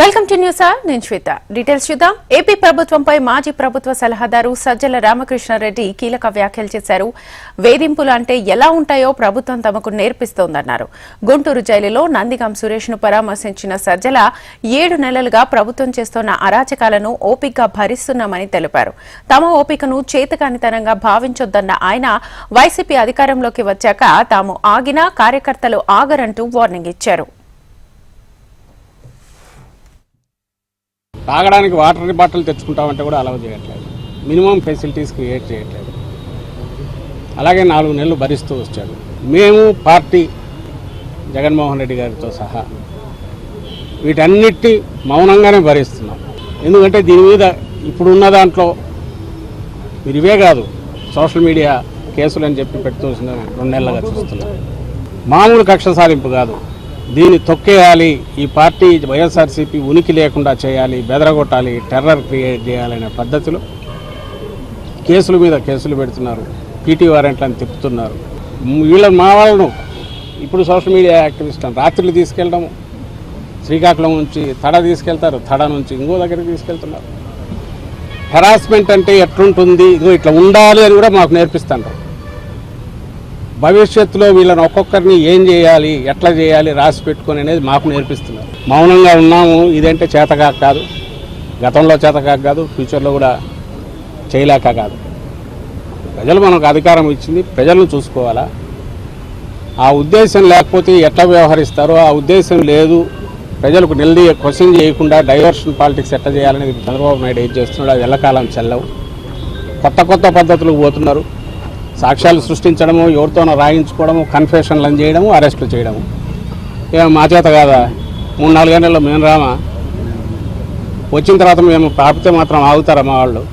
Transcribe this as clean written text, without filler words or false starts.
Welcome to news hour. నేను శ్వేత. Details చూద్దాం. AP ప్రభుత్వంపై మాజీ ప్రభుత్వ సలహాదారు సజ్జల రామకృష్ణారెడ్డి కీలక వ్యాఖ్యలు చేశారు. వేధింపులు అంటే ఎలా ఉంటాయో ప్రభుత్వం తమకు నేర్పిస్తోందన్నారు. గుంటూరు జైలులో నందిగం సురేష్ ను పరామర్శించిన సజ్జల 7 నెలలుగా ప్రభుత్వం చేస్తున్న అరాచకాలను ఓపికగా భరిస్తున్నామని తెలిపారు. తమ ఓపికను చేతకానితనంగా భావించొద్దన్న ఆయన వైసీపీ అధికారంలోకి వచ్చాక తాము ఆగినా కార్యకర్తలు ఆగరంటూ వార్నింగ్ ఇచ్చారు. తాగడానికి వాటర్ బాటిల్ తెచ్చుకుంటామంటే కూడా అలౌ చేయట్లేదు. మినిమం ఫెసిలిటీస్ క్రియేట్ చేయట్లేదు. అలాగే 4 నెలలు భరిస్తూ వచ్చాడు. మేము పార్టీ జగన్మోహన్ రెడ్డి గారితో సహా వీటన్నిటి మౌనంగానే భరిస్తున్నాం. ఎందుకంటే దీని మీద ఇప్పుడున్న దాంట్లో మీరు ఇవే కాదు, సోషల్ మీడియా కేసులు అని చెప్పి పెడుతూ 2 నెలలుగా చూస్తున్నాం. మామూలు కక్ష సాధింపు కాదు, దీన్ని తొక్కేయాలి, ఈ పార్టీ వైఎస్ఆర్సీపీ ఉనికి లేకుండా చేయాలి, బెదరగొట్టాలి, టెర్రర్ క్రియేట్ చేయాలనే పద్ధతిలో కేసుల మీద కేసులు పెడుతున్నారు. పీటీ వారెంట్లను తిప్పుతున్నారు. మా వాళ్ళను ఇప్పుడు సోషల్ మీడియా యాక్టివిస్ట్ రాత్రులు తీసుకెళ్ళడము, శ్రీకాకుళం నుంచి తడ తీసుకెళ్తారు, తడ నుంచి ఇంకో దగ్గరికి తీసుకెళ్తున్నారు. హెరాస్మెంట్ అంటే ఎట్లుంటుంది, ఇదిగో ఇట్లా ఉండాలి అని కూడా మాకు నేర్పిస్తున్నారు. భవిష్యత్తులో వీళ్ళని ఒక్కొక్కరిని ఏం చేయాలి, ఎట్లా చేయాలి రాసి పెట్టుకొని అనేది మాకు నేర్పిస్తున్నారు. మౌనంగా ఉన్నాము. ఇదంటే చేతకాక కాదు, గతంలో చేతకాక కాదు, ఫ్యూచర్లో కూడా చేయలేక కాదు. ప్రజలు మనకు అధికారం ఇచ్చింది, ప్రజలను చూసుకోవాలా. ఆ ఉద్దేశం లేకపోతే ఎట్లా వ్యవహరిస్తారో ఆ ఉద్దేశం లేదు. ప్రజలకు క్వశ్చన్ చేయకుండా డైవర్షన్ పాలిటిక్స్ ఎట్లా చేయాలనేది చంద్రబాబు నాయుడు ఏం చేస్తున్నాడు, అది ఎల్లకాలం చెల్లవు. కొత్త పద్ధతులకు పోతున్నారు. సాక్ష్యాలు సృష్టించడము, ఎవరితోనో రాయించుకోవడము, కన్ఫెషన్లను చేయడము, అరెస్టులు చేయడము. మా చేత కాదా? 3-4 గంటల్లో మేము రామా? వచ్చిన తర్వాత మేము ఆపితే మాత్రం ఆగుతారా మా వాళ్ళు?